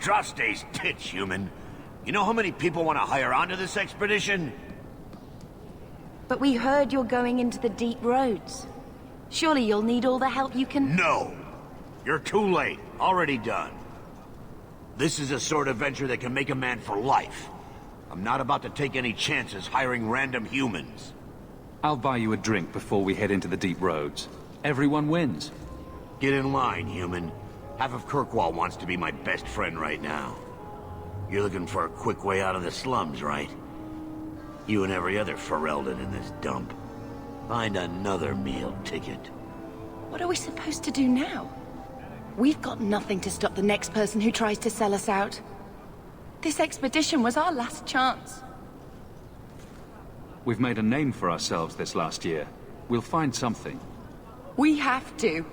Drostay's tits, human. You know how many people want to hire onto this expedition? But we heard you're going into the deep roads. Surely you'll need all the help you can... No! You're too late. Already done. This is a sort of venture that can make a man for life. I'm not about to take any chances hiring random humans. I'll buy you a drink before we head into the deep roads. Everyone wins. Get in line, human. Half of Kirkwall wants to be my best friend right now. You're looking for a quick way out of the slums, right? You and every other Ferelden in this dump. Find another meal ticket. What are we supposed to do now? We've got nothing to stop the next person who tries to sell us out. This expedition was our last chance. We've made a name for ourselves this last year. We'll find something. We have to.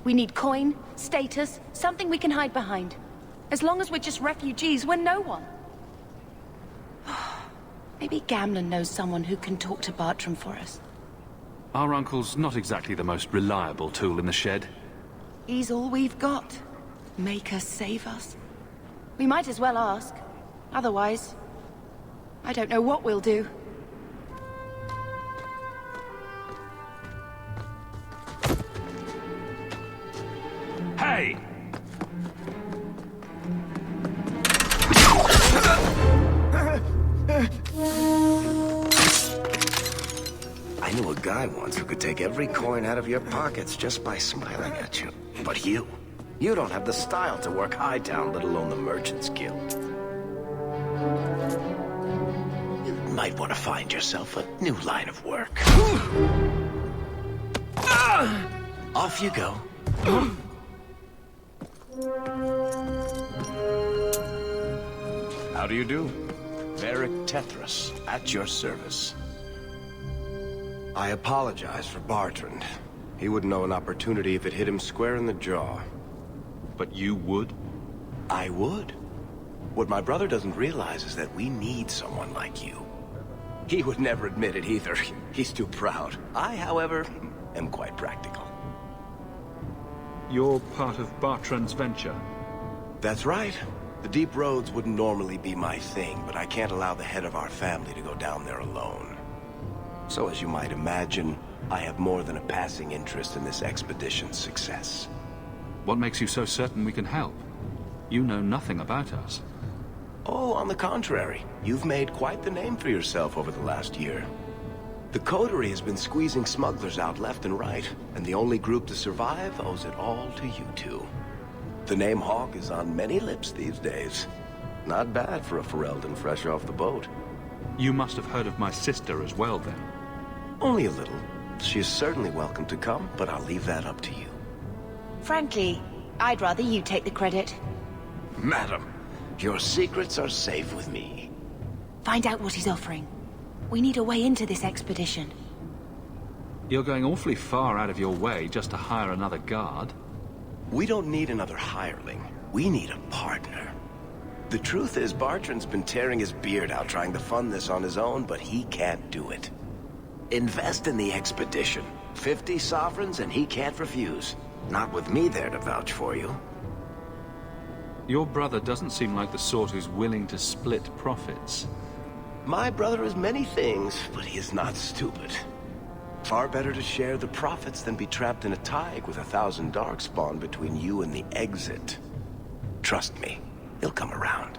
We need coin, status, something we can hide behind. As long as we're just refugees, we're no one. Maybe Gamlen knows someone who can talk to Bartram for us. Our uncle's not exactly the most reliable tool in the shed. He's all we've got. Make us save us. We might as well ask. Otherwise, I don't know what we'll do. Hey! I knew a guy once who could take every coin out of your pockets just by smiling at you. But you don't have the style to work Hightown, let alone the Merchants Guild. You might want to find yourself a new line of work. Off you go. How do you do? Varric Tethras, at your service. I apologize for Bartrand. He wouldn't know an opportunity if it hit him square in the jaw. But you would? I would. What my brother doesn't realize is that we need someone like you. He would never admit it either. He's too proud. I, however, am quite practical. You're part of Bartrand's venture. That's right. The deep roads wouldn't normally be my thing, but I can't allow the head of our family to go down there alone. So as you might imagine, I have more than a passing interest in this expedition's success. What makes you so certain we can help? You know nothing about us. Oh, on the contrary. You've made quite the name for yourself over the last year. The Coterie has been squeezing smugglers out left and right, and the only group to survive owes it all to you two. The name Hawk is on many lips these days. Not bad for a Ferelden fresh off the boat. You must have heard of my sister as well, then. Only a little. She is certainly welcome to come, but I'll leave that up to you. Frankly, I'd rather you take the credit. Madam, your secrets are safe with me. Find out what he's offering. We need a way into this expedition. You're going awfully far out of your way just to hire another guard. We don't need another hireling. We need a partner. The truth is, Bartrand's been tearing his beard out trying to fund this on his own, but he can't do it. Invest in the expedition. 50 sovereigns and he can't refuse. Not with me there to vouch for you. Your brother doesn't seem like the sort who's willing to split profits. My brother is many things, but he is not stupid. Far better to share the profits than be trapped in a tide with 1,000 darkspawn between you and the exit. Trust me, he'll come around.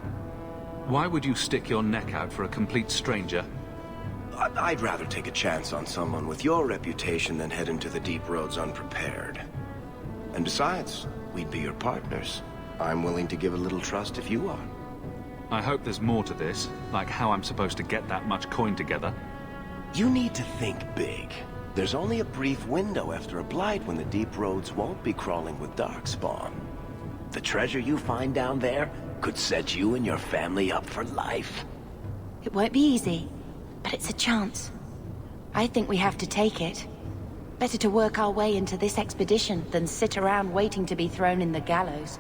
Why would you stick your neck out for a complete stranger? I'd rather take a chance on someone with your reputation than head into the deep roads unprepared. And besides, we'd be your partners. I'm willing to give a little trust if you are. I hope there's more to this, like how I'm supposed to get that much coin together. You need to think big. There's only a brief window after a blight when the deep roads won't be crawling with darkspawn. The treasure you find down there could set you and your family up for life. It won't be easy, but it's a chance. I think we have to take it. Better to work our way into this expedition than sit around waiting to be thrown in the gallows.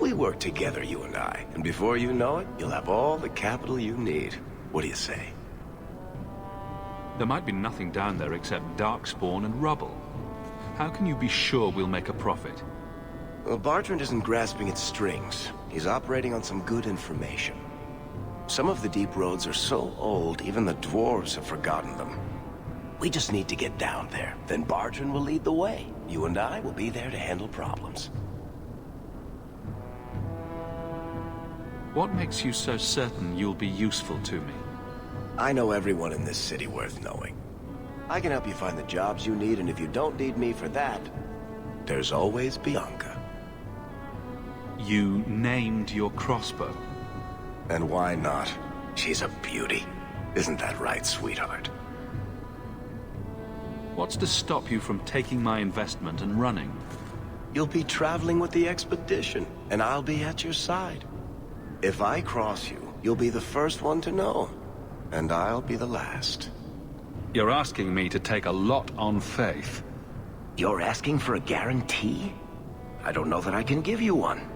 We work together, you and I, and before you know it, you'll have all the capital you need. What do you say? There might be nothing down there except darkspawn and rubble. How can you be sure we'll make a profit? Well, Bartrand isn't grasping at strings. He's operating on some good information. Some of the deep roads are so old, even the dwarves have forgotten them. We just need to get down there. Then Bartran will lead the way. You and I will be there to handle problems. What makes you so certain you'll be useful to me? I know everyone in this city worth knowing. I can help you find the jobs you need, and if you don't need me for that, there's always Bianca. You named your crossbow. And why not? She's a beauty. Isn't that right, sweetheart? What's to stop you from taking my investment and running? You'll be traveling with the expedition, and I'll be at your side. If I cross you, you'll be the first one to know, and I'll be the last. You're asking me to take a lot on faith. You're asking for a guarantee? I don't know that I can give you one.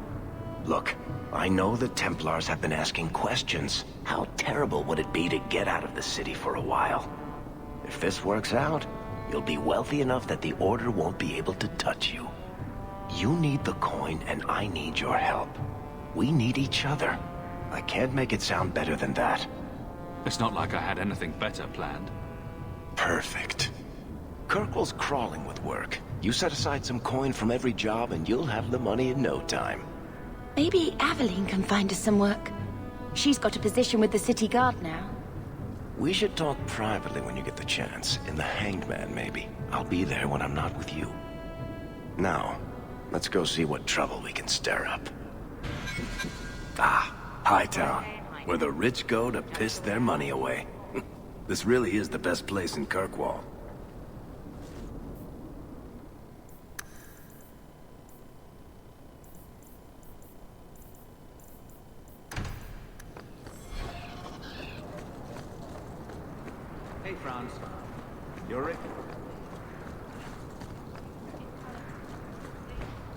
Look, I know the Templars have been asking questions. How terrible would it be to get out of the city for a while? If this works out, you'll be wealthy enough that the Order won't be able to touch you. You need the coin, and I need your help. We need each other. I can't make it sound better than that. It's not like I had anything better planned. Perfect. Kirkwall's crawling with work. You set aside some coin from every job, and you'll have the money in no time. Maybe Aveline can find us some work. She's got a position with the city guard now. We should talk privately when you get the chance. In the Hanged Man, maybe. I'll be there when I'm not with you. Now, let's go see what trouble we can stir up. Ah, Hightown, where the rich go to piss their money away. This really is the best place in Kirkwall. Hey, Franz. You're Rick.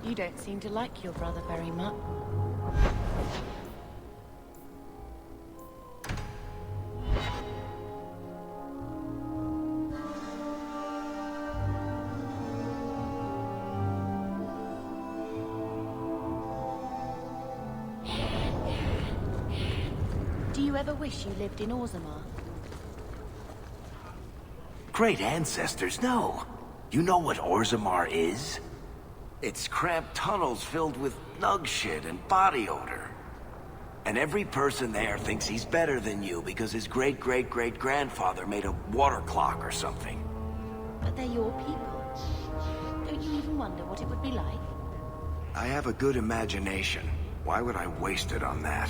You don't seem to like your brother very much. Do you ever wish you lived in Orzammar? Great ancestors, no. You know what Orzammar is? It's cramped tunnels filled with nug shit and body odor. And every person there thinks he's better than you because his great-great-great-grandfather made a water clock or something. But they're your people. Don't you even wonder what it would be like? I have a good imagination. Why would I waste it on that?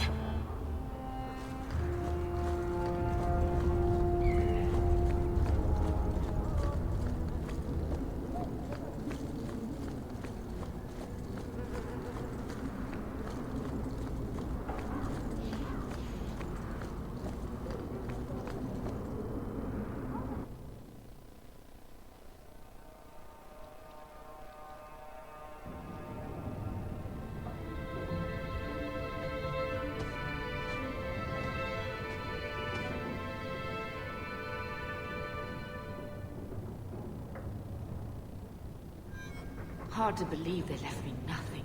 Hard to believe they left me nothing.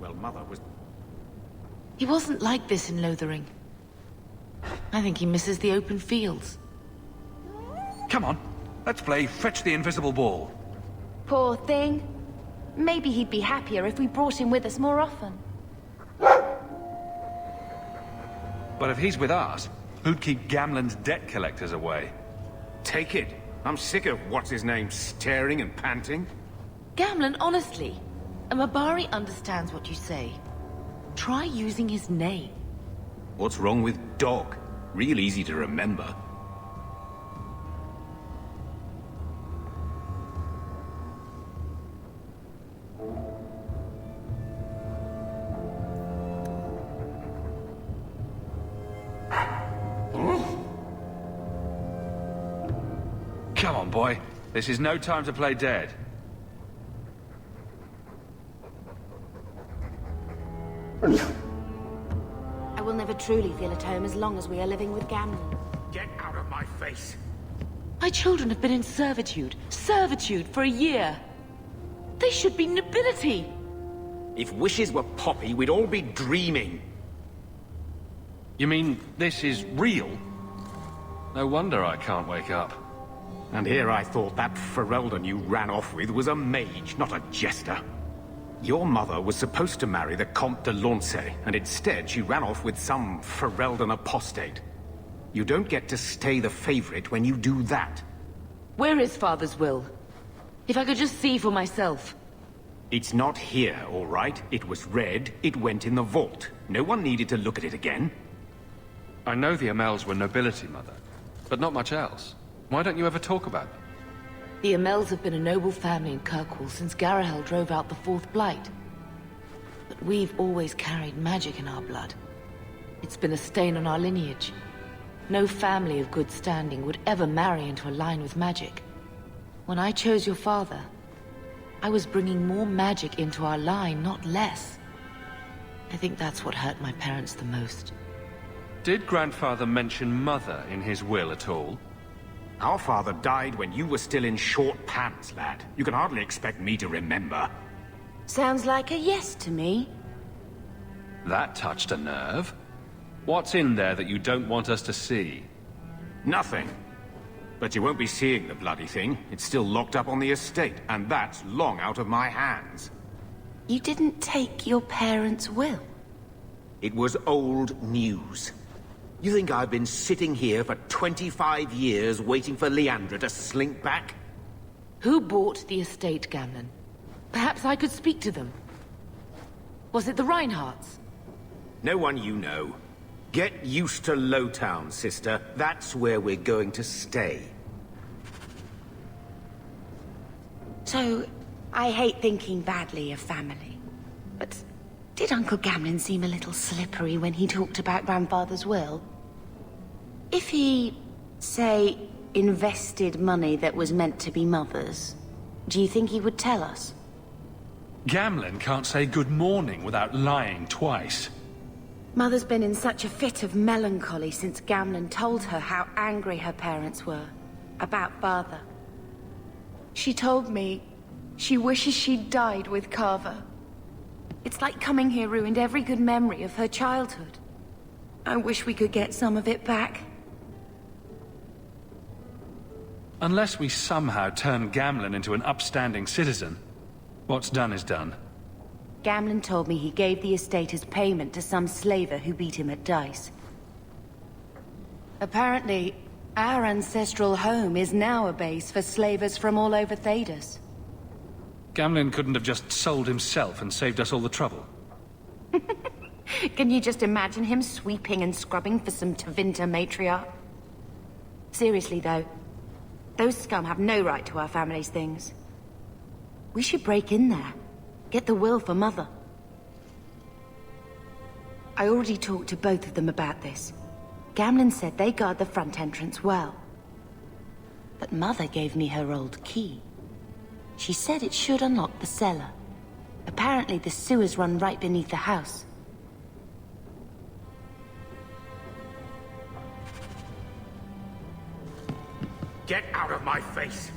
Well, Mother was... He wasn't like this in Lothering. I think he misses the open fields. Come on, let's play Fetch the Invisible Ball. Poor thing. Maybe he'd be happier if we brought him with us more often. But if he's with us, who'd keep Gamlen's debt collectors away? Take it. I'm sick of what's-his-name staring and panting. Gamlen, honestly, a Mabari understands what you say. Try using his name. What's wrong with dog? Real easy to remember. Come on, boy. This is no time to play dead. I will never truly feel at home as long as we are living with Gamlen. Get out of my face. My children have been in servitude for a year. They should be nobility. If wishes were poppy, we'd all be dreaming. You mean this is real? No wonder I can't wake up. And here I thought that Ferelden you ran off with was a mage, not a jester. Your mother was supposed to marry the Comte de Launcey, and instead she ran off with some Ferelden apostate. You don't get to stay the favorite when you do that. Where is Father's will? If I could just see for myself. It's not here, all right? It was read, it went in the vault. No one needed to look at it again. I know the Amels were nobility, Mother, but not much else. Why don't you ever talk about them? The Amels have been a noble family in Kirkwall since Garahel drove out the Fourth Blight. But we've always carried magic in our blood. It's been a stain on our lineage. No family of good standing would ever marry into a line with magic. When I chose your father, I was bringing more magic into our line, not less. I think that's what hurt my parents the most. Did Grandfather mention Mother in his will at all? Our father died when you were still in short pants, lad. You can hardly expect me to remember. Sounds like a yes to me. That touched a nerve. What's in there that you don't want us to see? Nothing. But you won't be seeing the bloody thing. It's still locked up on the estate, and that's long out of my hands. You didn't take your parents' will? It was old news. You think I've been sitting here for 25 years waiting for Leandra to slink back? Who bought the estate, Gamlen? Perhaps I could speak to them. Was it the Reinhardts? No one you know. Get used to Lowtown, sister. That's where we're going to stay. So, I hate thinking badly of family. But did Uncle Gamlen seem a little slippery when he talked about Grandfather's will? If he, say, invested money that was meant to be Mother's, do you think he would tell us? Gamlen can't say good morning without lying twice. Mother's been in such a fit of melancholy since Gamlen told her how angry her parents were about Father. She told me she wishes she'd died with Carver. It's like coming here ruined every good memory of her childhood. I wish we could get some of it back. Unless we somehow turn Gamlen into an upstanding citizen, what's done is done. Gamlen told me he gave the estate as payment to some slaver who beat him at dice. Apparently, our ancestral home is now a base for slavers from all over Thedas. Gamlen couldn't have just sold himself and saved us all the trouble. Can you just imagine him sweeping and scrubbing for some Tevinter matriarch? Seriously, though, those scum have no right to our family's things. We should break in there. Get the will for Mother. I already talked to both of them about this. Gamlen said they guard the front entrance well. But Mother gave me her old key. She said it should unlock the cellar. Apparently the sewers run right beneath the house. Get out of my face!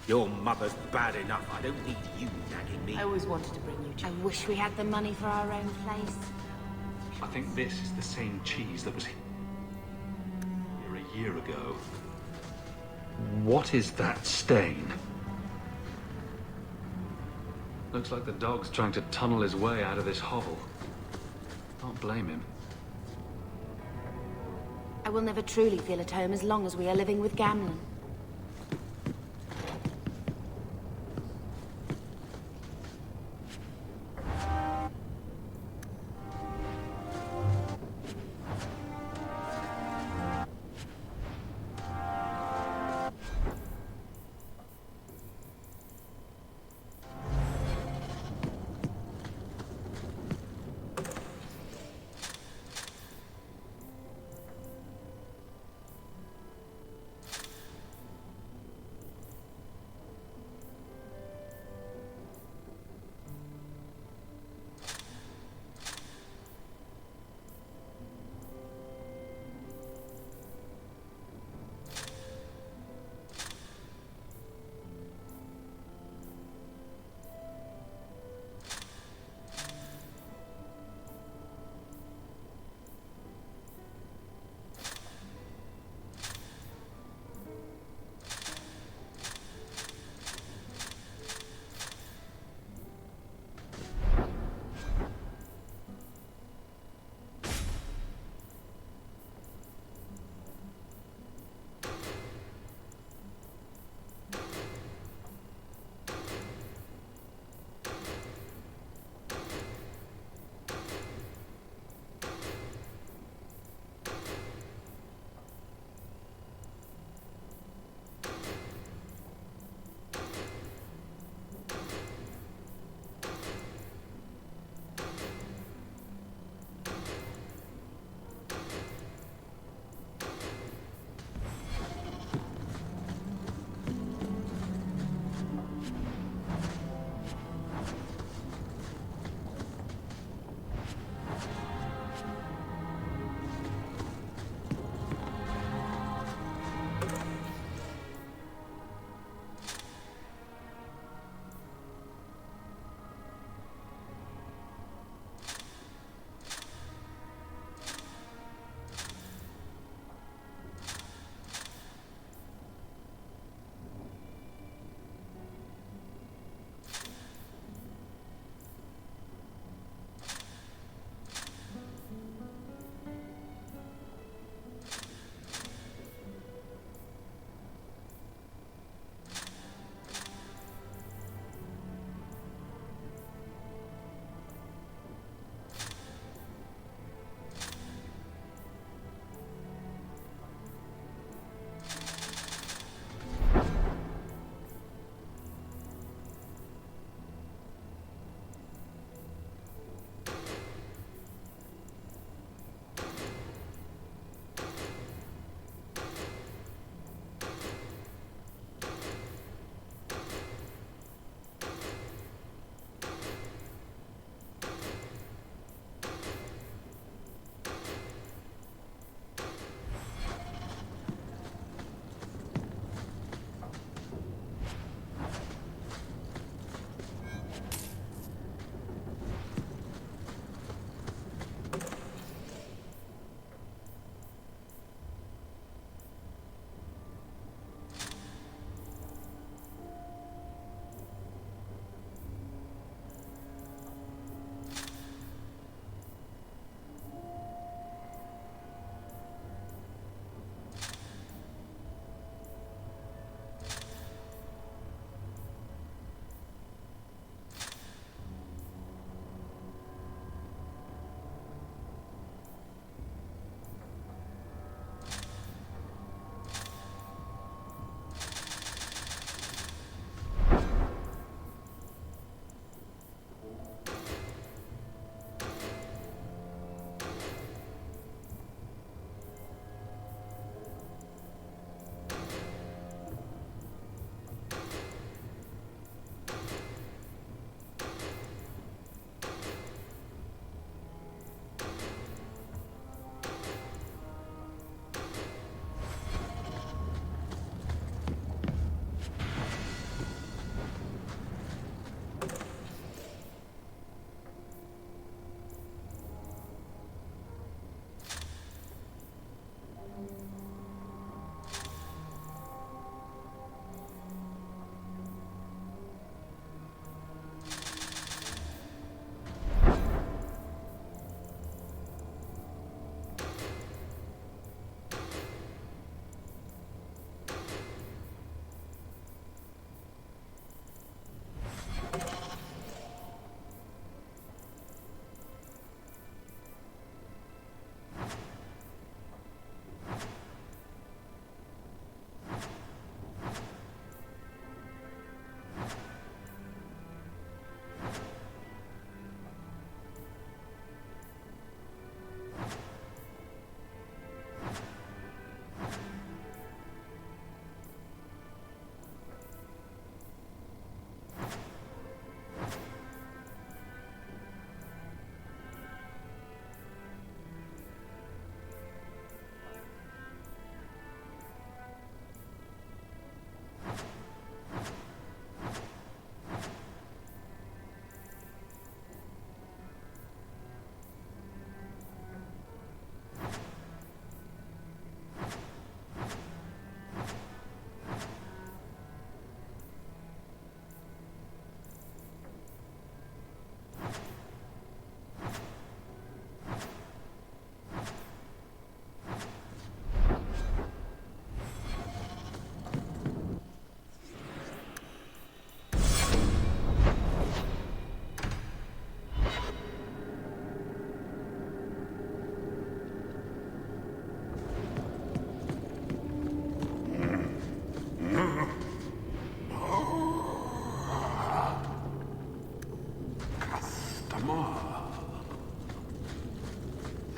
Your mother's bad enough. I don't need you nagging me. I always wanted to bring you I wish we had the money for our own place. I think this is the same cheese that was here a year ago. What is that stain? Looks like the dog's trying to tunnel his way out of this hovel. Can't blame him. I will never truly feel at home as long as we are living with Gamlen.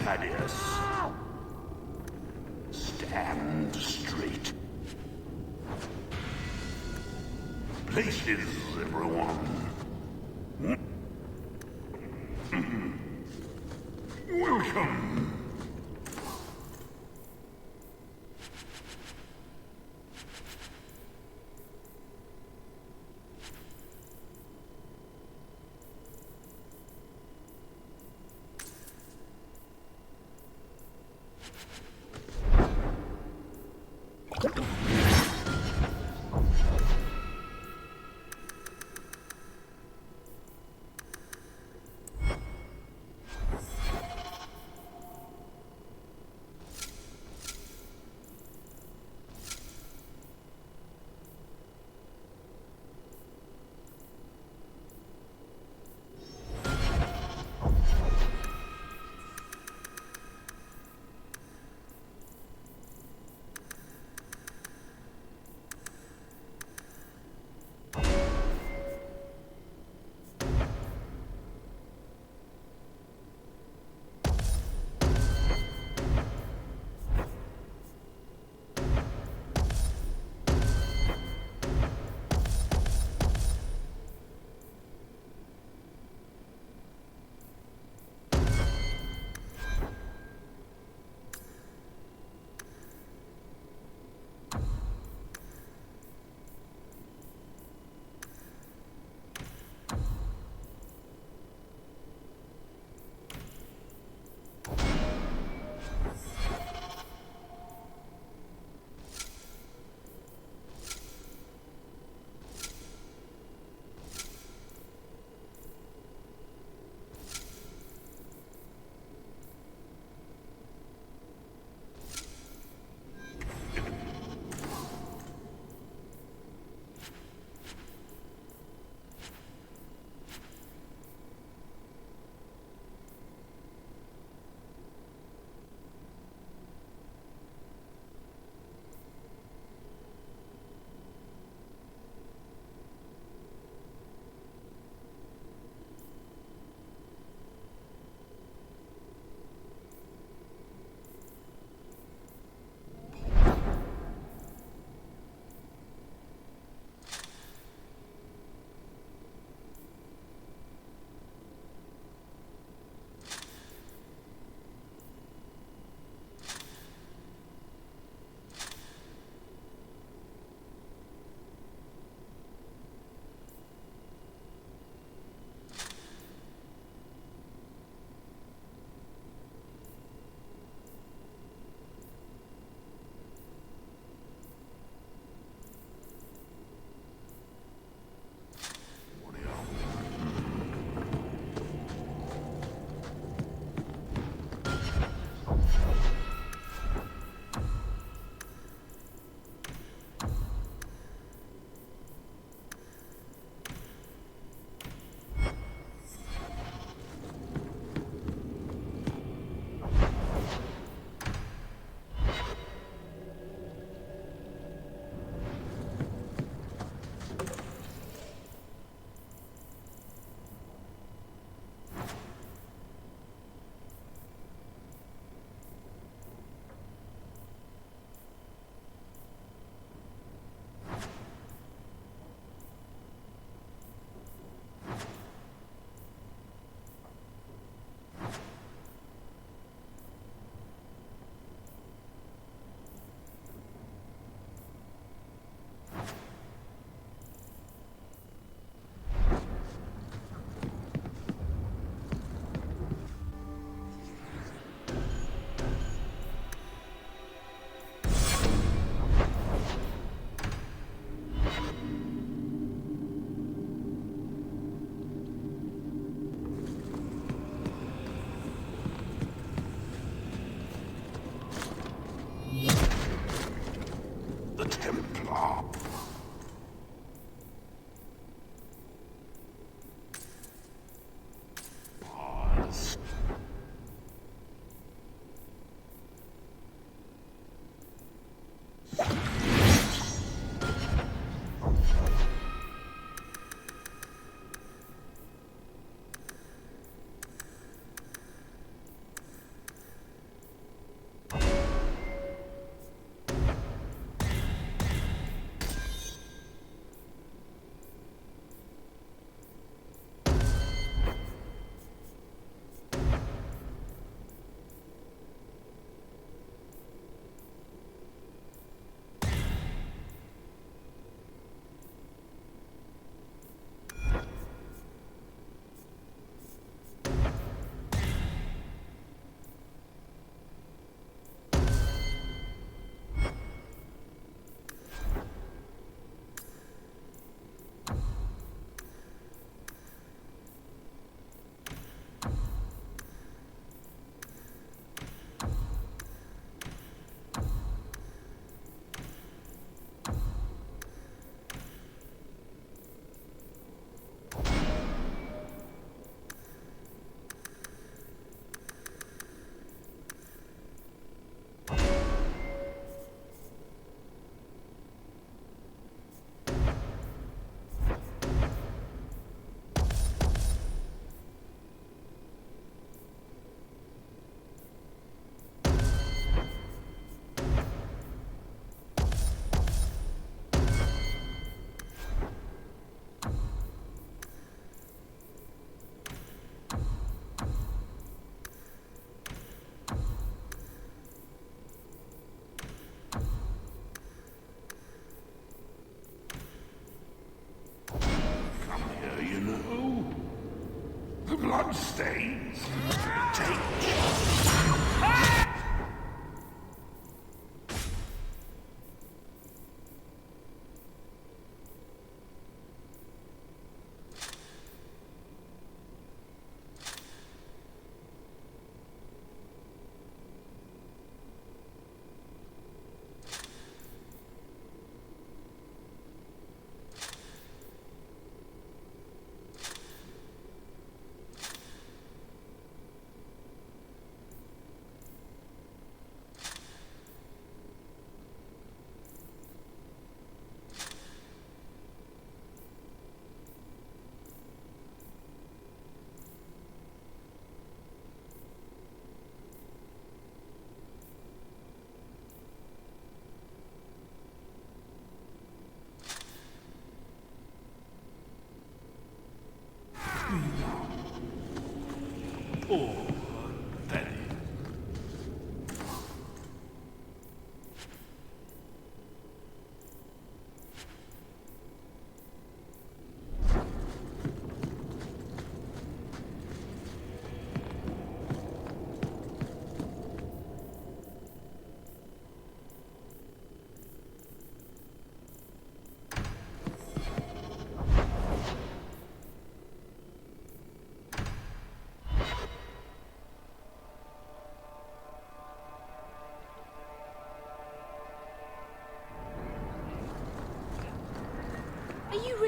Thaddeus. Stand straight. Places, everyone. Welcome.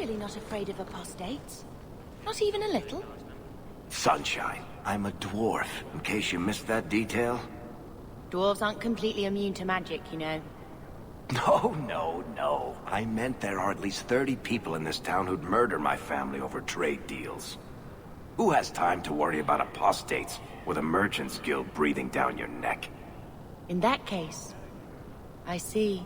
really not afraid of apostates? Not even a little? Sunshine, I'm a dwarf, in case you missed that detail. Dwarves aren't completely immune to magic, you know. No. I meant there are at least 30 people in this town who'd murder my family over trade deals. Who has time to worry about apostates with a merchant's guild breathing down your neck? In that case, I see.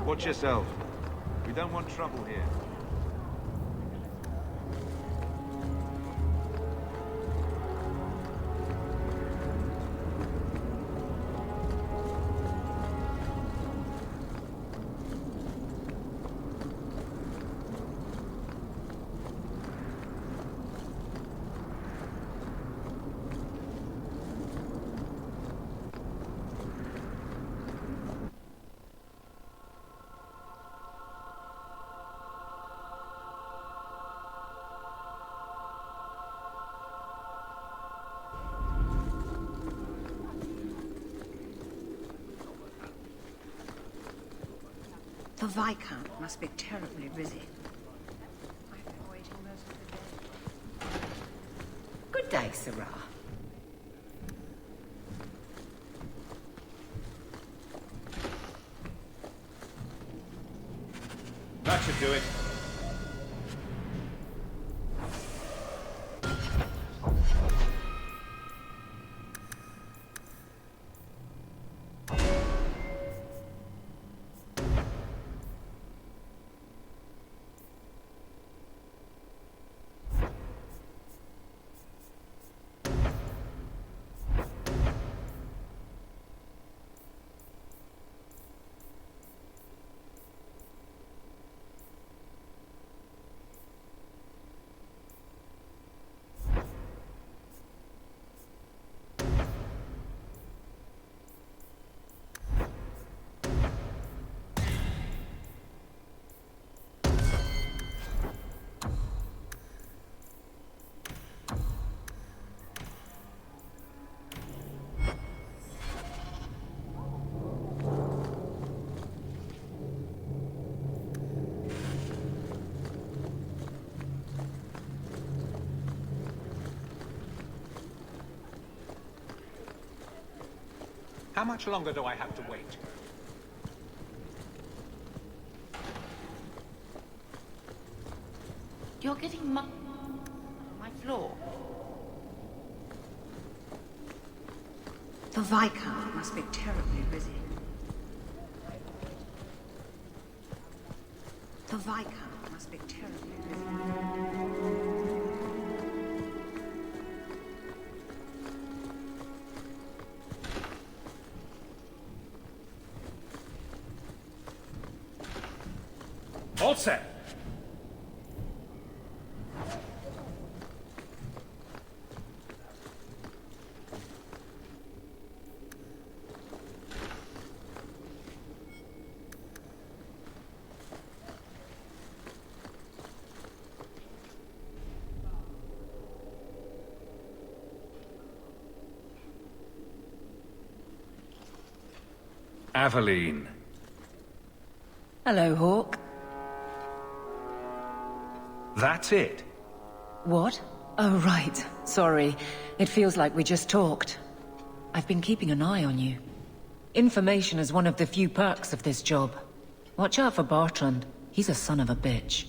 Watch yourself. We don't want trouble here. The Viscount must be terribly busy. I've been waiting most of the day. Good day, S.L.Y. That should do it. How much longer do I have to wait? You're getting my floor. The Viscount must be terribly busy. The Viscount must be terribly busy. All set. Aveline. Hello, Hawk. That's it? What? Oh, right. Sorry. It feels like we just talked. I've been keeping an eye on you. Information is one of the few perks of this job. Watch out for Bartrand. He's a son of a bitch.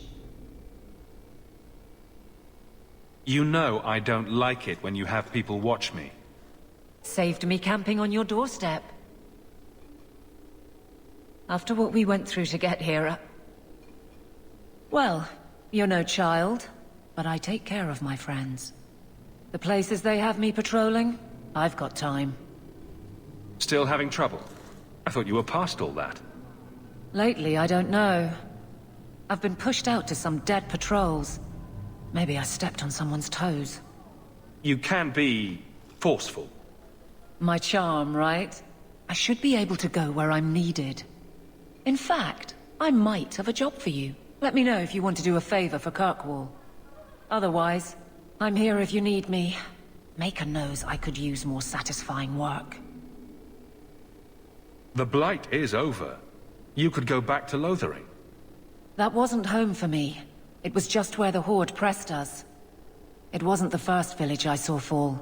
You know I don't like it when you have people watch me. Saved me camping on your doorstep. After what we went through to get here, well, you're no child, but I take care of my friends. The places they have me patrolling, I've got time. Still having trouble? I thought you were past all that. Lately, I don't know. I've been pushed out to some dead patrols. Maybe I stepped on someone's toes. You can be forceful. My charm, right? I should be able to go where I'm needed. In fact, I might have a job for you. Let me know if you want to do a favor for Kirkwall. Otherwise, I'm here if you need me. Maker knows I could use more satisfying work. The Blight is over. You could go back to Lothering. That wasn't home for me. It was just where the Horde pressed us. It wasn't the first village I saw fall.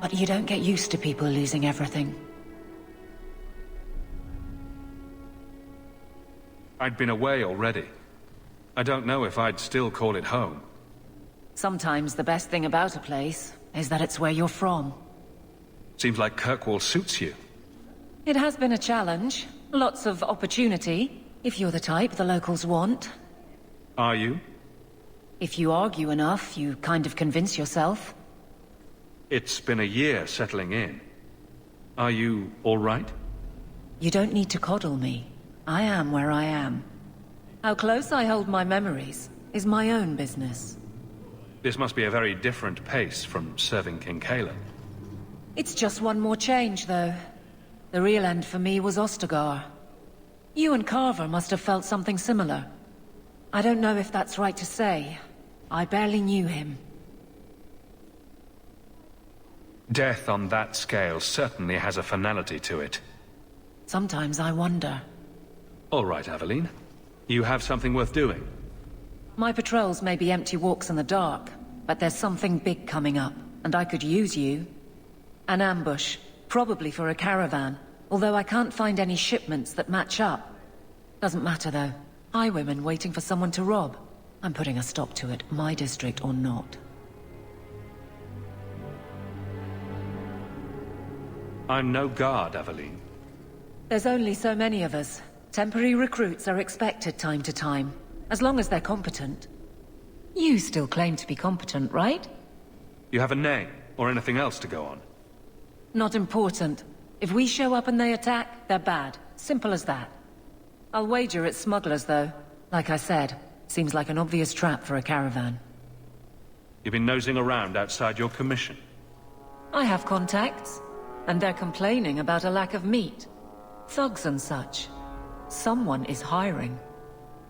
But you don't get used to people losing everything. I'd been away already. I don't know if I'd still call it home. Sometimes the best thing about a place is that it's where you're from. Seems like Kirkwall suits you. It has been a challenge. Lots of opportunity, if you're the type the locals want. Are you? If you argue enough, you kind of convince yourself. It's been a year settling in. Are you all right? You don't need to coddle me. I am where I am. How close I hold my memories is my own business. This must be a very different pace from serving King Cailan. It's just one more change, though. The real end for me was Ostagar. You and Carver must have felt something similar. I don't know if that's right to say. I barely knew him. Death on that scale certainly has a finality to it. Sometimes I wonder. All right, Aveline. You have something worth doing. My patrols may be empty walks in the dark, but there's something big coming up, and I could use you. An ambush, probably for a caravan, although I can't find any shipments that match up. Doesn't matter, though. Highwaymen waiting for someone to rob. I'm putting a stop to it, my district or not. I'm no guard, Aveline. There's only so many of us. Temporary recruits are expected time to time, as long as they're competent. You still claim to be competent, right? You have a name, or anything else to go on? Not important. If we show up and they attack, they're bad. Simple as that. I'll wager it's smugglers, though. Like I said, seems like an obvious trap for a caravan. You've been nosing around outside your commission. I have contacts, and they're complaining about a lack of meat. Thugs and such. Someone is hiring.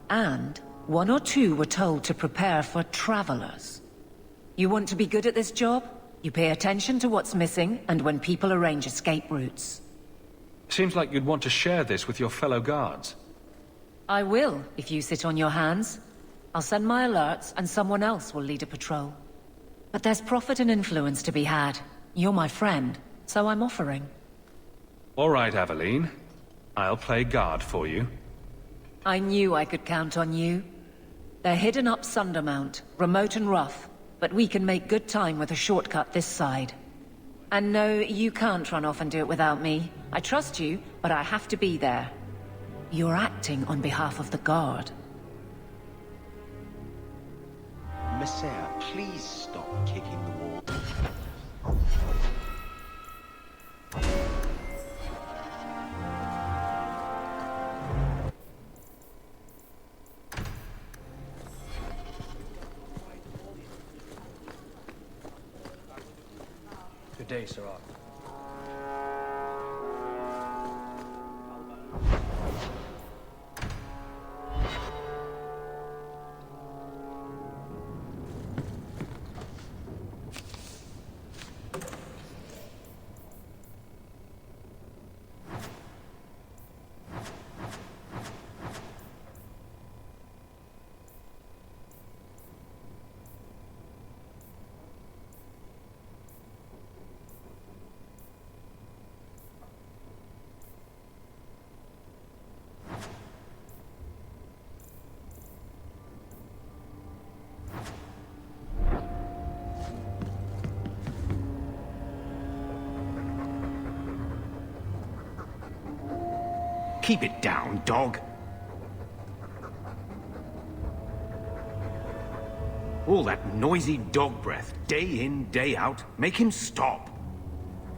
And one or two were told to prepare for travelers. You want to be good at this job? You pay attention to what's missing, and when people arrange escape routes. Seems like you'd want to share this with your fellow guards. I will, if you sit on your hands. I'll send my alerts, and someone else will lead a patrol. But there's profit and influence to be had. You're my friend, so I'm offering. All right, Aveline. I'll play guard for you. I knew I could count on you. They're hidden up Sundermount, remote and rough, but we can make good time with a shortcut this side. And no, you can't run off and do it without me. I trust you, but I have to be there. You're acting on behalf of the Guard. Messiah, please stop kicking the wall. Good day, Sir. Keep it down, dog. All that noisy dog breath, day in, day out. Make him stop.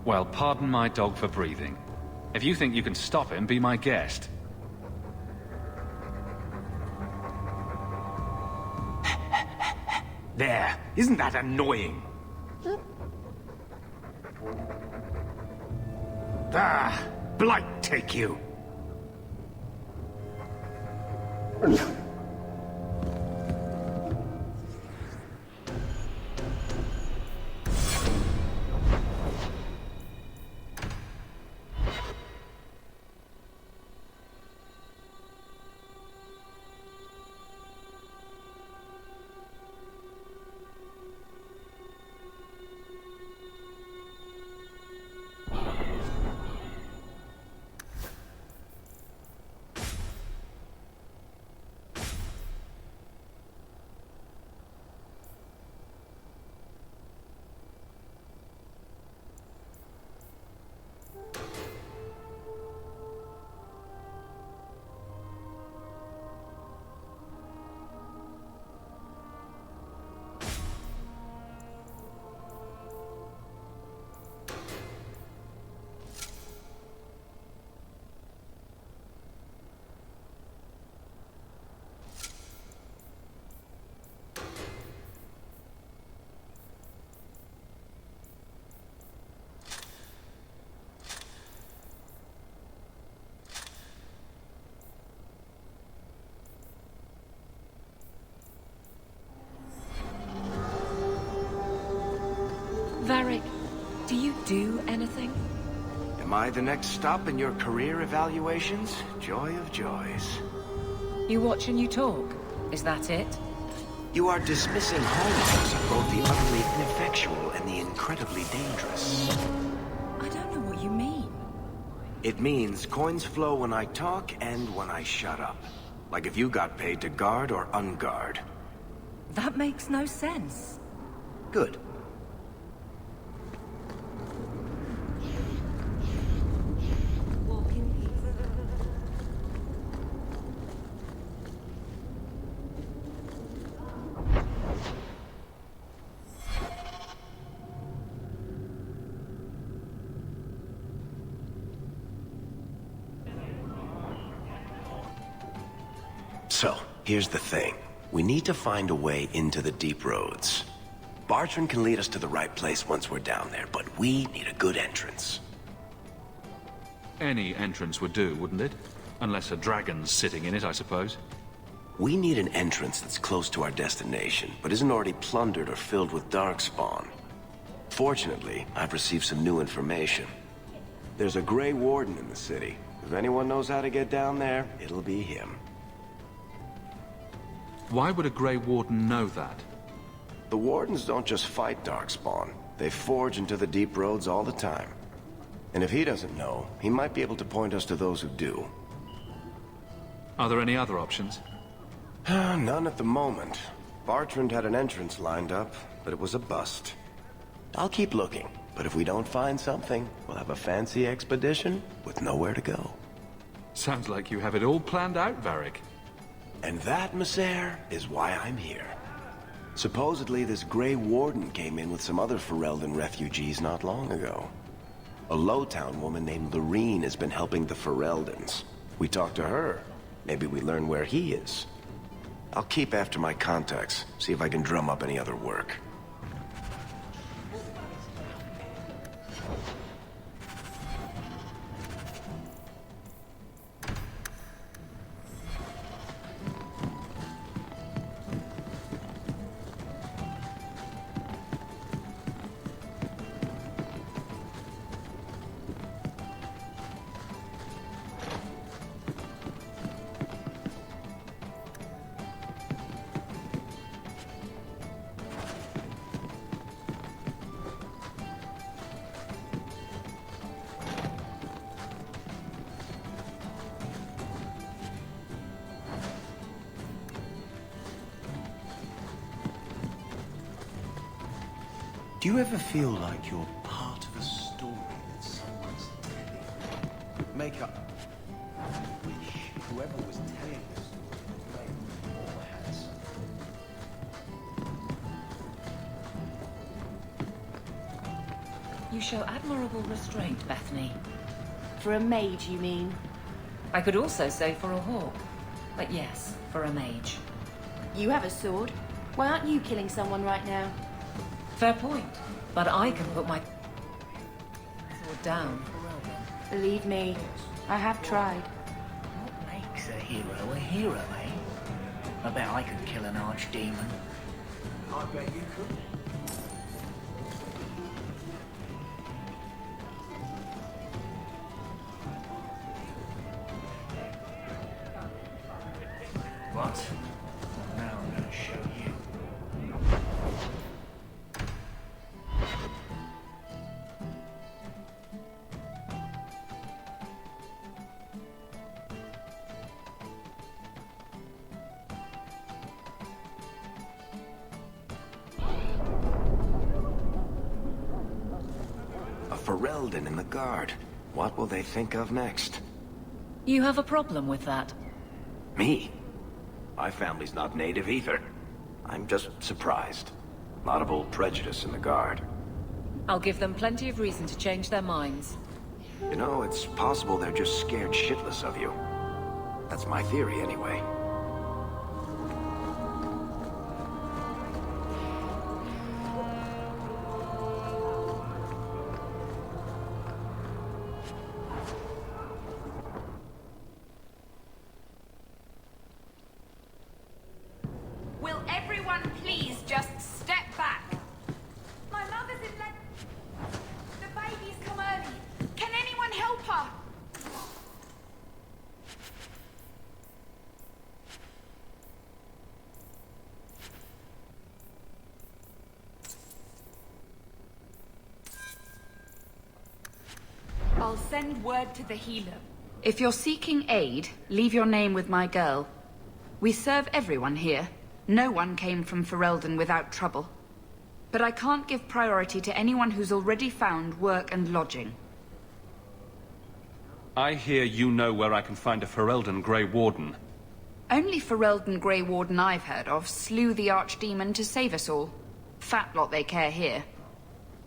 Well, pardon my dog for breathing. If you think you can stop him, be my guest. There. Isn't that annoying? Ah, Blight take you. I the next stop in your career evaluations? Joy of joys. You watch and you talk. Is that it? You are dismissing hallmarks of both the utterly ineffectual and the incredibly dangerous. I don't know what you mean. It means coins flow when I talk and when I shut up. Like if you got paid to guard or unguard. That makes no sense. Good. So, here's the thing. We need to find a way into the deep roads. Bartrand can lead us to the right place once we're down there, but we need a good entrance. Any entrance would do, wouldn't it? Unless a dragon's sitting in it, I suppose. We need an entrance that's close to our destination, but isn't already plundered or filled with darkspawn. Fortunately, I've received some new information. There's a Grey Warden in the city. If anyone knows how to get down there, it'll be him. Why would a Grey Warden know that? The Wardens don't just fight darkspawn. They forge into the deep roads all the time. And if he doesn't know, he might be able to point us to those who do. Are there any other options? None at the moment. Bartrand had an entrance lined up, but it was a bust. I'll keep looking, but if we don't find something, we'll have a fancy expedition with nowhere to go. Sounds like you have it all planned out, Varric. And that, Messer, is why I'm here. Supposedly, this Grey Warden came in with some other Ferelden refugees not long ago. A Lowtown woman named Lorene has been helping the Fereldans. We talked to her. Maybe we learn where he is. I'll keep after my contacts, see if I can drum up any other work. Do you ever feel like you're part of a story that someone's telling? Make up. I wish whoever was telling the story or had something. You show admirable restraint, Bethany. For a mage, you mean? I could also say for a hawk. But yes, for a mage. You have a sword. Why aren't you killing someone right now? Fair point. But I can put my sword down. Believe me, I have tried. What makes a hero, eh? I bet I could kill an archdemon. I bet you could. What? Now I'm gonna show you. Ferelden in the guard. What will they think of next? You have a problem with that? Me? My family's not native either. I'm just surprised. A lot of old prejudice in the guard. I'll give them plenty of reason to change their minds. You know, it's possible they're just scared shitless of you. That's my theory anyway. Will everyone please just step back? My mother's in the baby's come early. Can anyone help I'll send word to the healer. If you're seeking aid, leave your name with my girl. We serve everyone here. No one came from Ferelden without trouble. But I can't give priority to anyone who's already found work and lodging. I hear you know where I can find a Ferelden Grey Warden. Only Ferelden Grey Warden I've heard of slew the Archdemon to save us all. Fat lot they care here.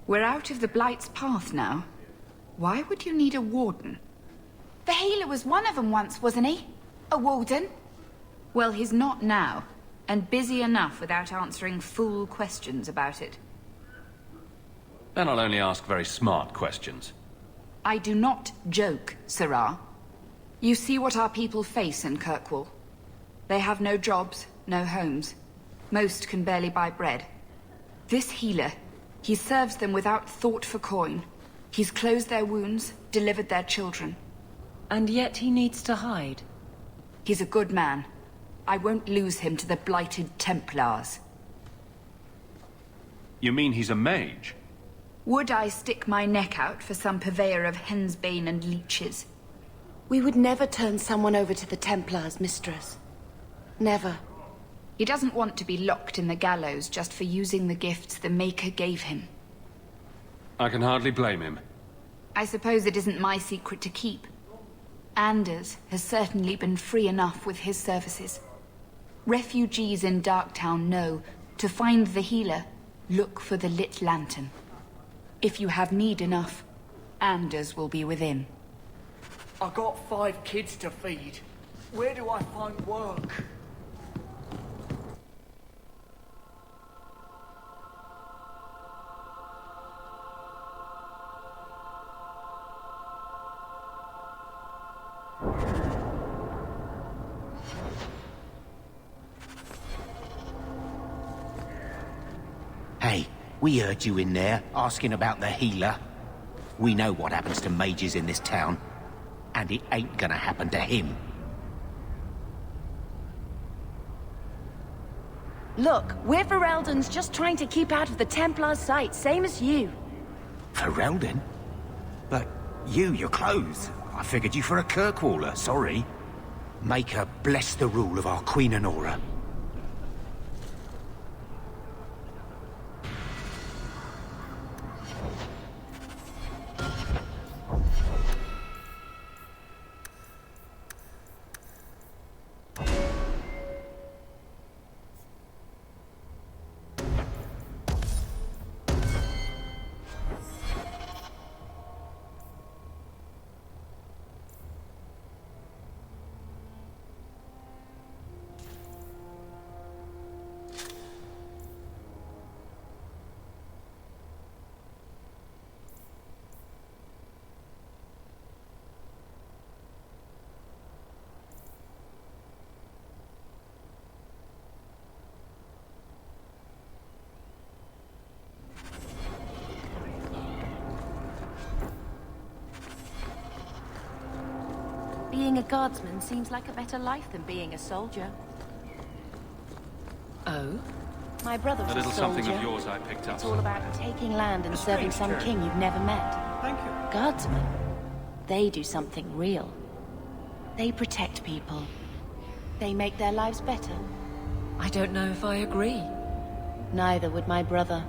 We're out of the Blight's path now. Why would you need a warden? The healer was one of them once, wasn't he? A warden? Well, he's not now, and busy enough without answering fool questions about it. Then I'll only ask very smart questions. I do not joke, Sirrah. You see what our people face in Kirkwall. They have no jobs, no homes. Most can barely buy bread. This healer, he serves them without thought for coin. He's closed their wounds, delivered their children. And yet he needs to hide. He's a good man. I won't lose him to the blighted Templars. You mean he's a mage? Would I stick my neck out for some purveyor of hensbane and leeches? We would never turn someone over to the Templars, mistress. Never. He doesn't want to be locked in the gallows just for using the gifts the Maker gave him. I can hardly blame him. I suppose it isn't my secret to keep. Anders has certainly been free enough with his services. Refugees in Darktown know, to find the healer, look for the lit lantern. If you have need enough, Anders will be within. I got 5 kids to feed. Where do I find work? Hey, we heard you in there, asking about the healer. We know what happens to mages in this town, and it ain't gonna happen to him. Look, we're Fereldans just trying to keep out of the Templars' sight, same as you. Ferelden? But you're clothes. I figured you for a Kirkwaller, sorry. Make her bless the rule of our Queen Honora. Being a guardsman seems like a better life than being a soldier. Oh? My brother was A little a soldier. something of yours I picked up. It's all about taking land and serving some king you've never met. Thank you. Guardsmen, they do something real. They protect people. They make their lives better. I don't know if I agree. Neither would my brother.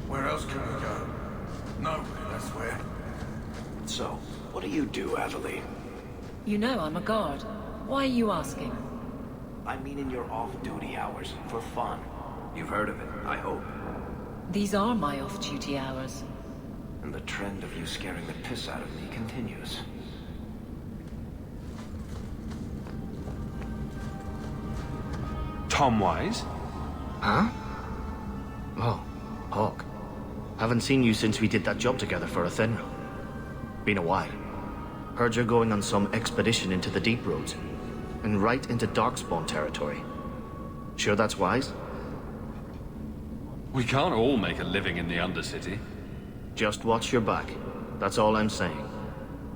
Where else can we go? Nowhere, I swear. So, what do you do, Adderley? You know I'm a guard. Why are you asking? I mean in your off-duty hours, for fun. You've heard of it, I hope. These are my off-duty hours. And the trend of you scaring the piss out of me continues. Tom Wise? Huh? Oh, Hawk. Haven't seen you since we did that job together for Athenra. Been a while. Heard you're going on some expedition into the deep roads. And right into Darkspawn territory. Sure that's wise? We can't all make a living in the Undercity. Just watch your back. That's all I'm saying.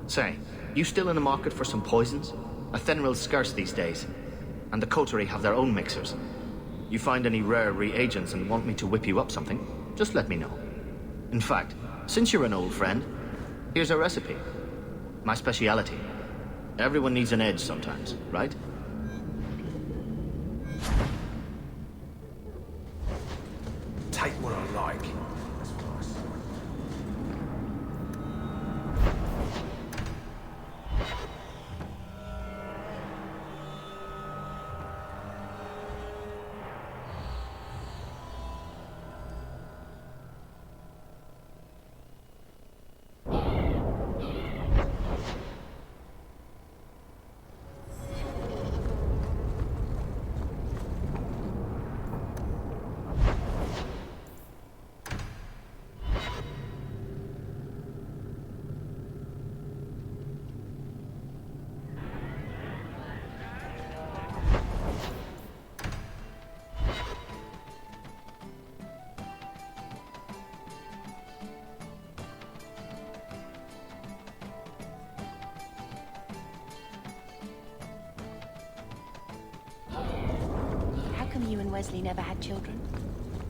Say, you still in the market for some poisons? Athenril's scarce these days. And the coterie have their own mixers. You find any rare reagents and want me to whip you up something, just let me know. In fact, since you're an old friend, here's a recipe. My speciality. Everyone needs an edge sometimes, right? Take what I like. You and Wesley never had children?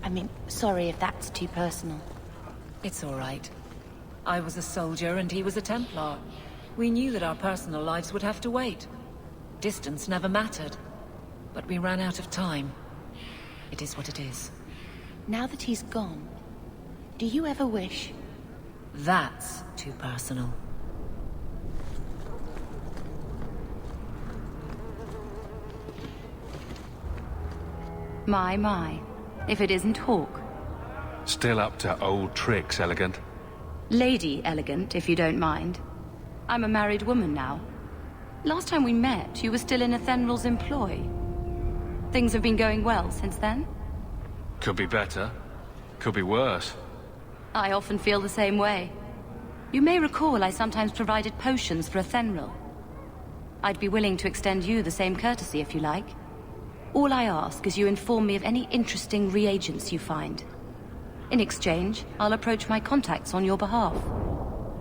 I mean, sorry if that's too personal. It's all right. I was a soldier and he was a Templar. We knew that our personal lives would have to wait. Distance never mattered. But we ran out of time. It is what it is. Now that he's gone, do you ever wish? That's too personal. My. If it isn't Hawk. Still up to old tricks, Elegant. Lady Elegant, if you don't mind. I'm a married woman now. Last time we met, you were still in Athenril's employ. Things have been going well since then? Could be better. Could be worse. I often feel the same way. You may recall I sometimes provided potions for Athenril. I'd be willing to extend you the same courtesy if you like. All I ask is you inform me of any interesting reagents you find. In exchange, I'll approach my contacts on your behalf.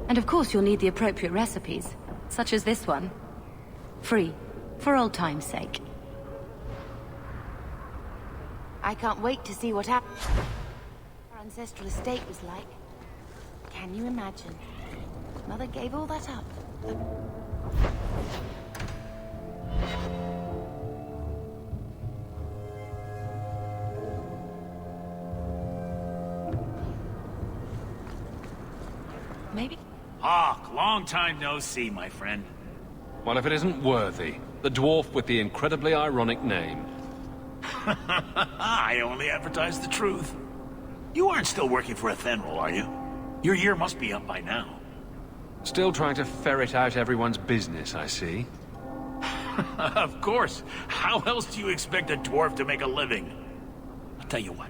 And of course you'll need the appropriate recipes, such as this one. Free, for old time's sake. I can't wait to see what our ancestral estate was like. Can you imagine? Mother gave all that up. Maybe. Hawk, long time no see, my friend. Well, if it isn't Worthy, the dwarf with the incredibly ironic name. I only advertise the truth. You aren't still working for Athenril, are you? Your year must be up by now. Still trying to ferret out everyone's business, I see. Of course. How else do you expect a dwarf to make a living? I'll tell you what.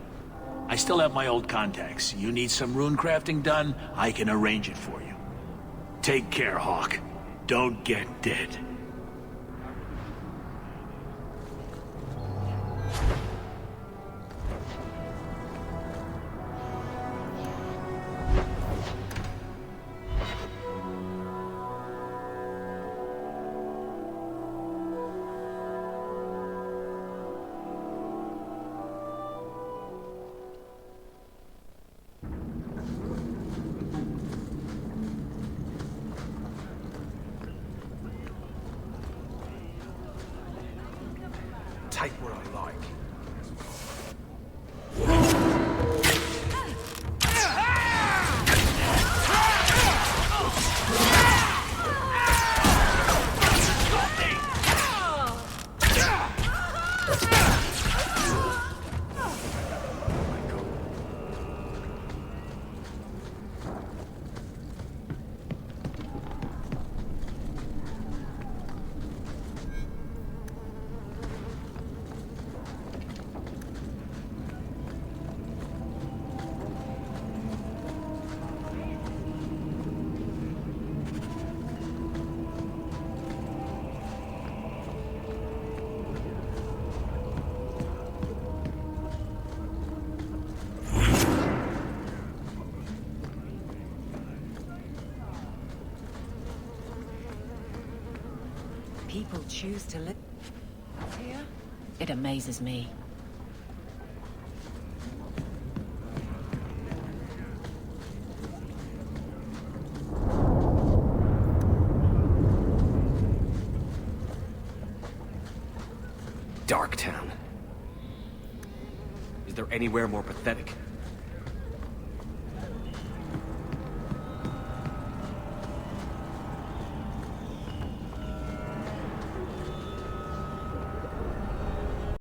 I still have my old contacts. You need some rune crafting done, I can arrange it for you. Take care, Hawk. Don't get dead. Take what I like. choose to live here? It amazes me. Darktown. Is there anywhere more pathetic?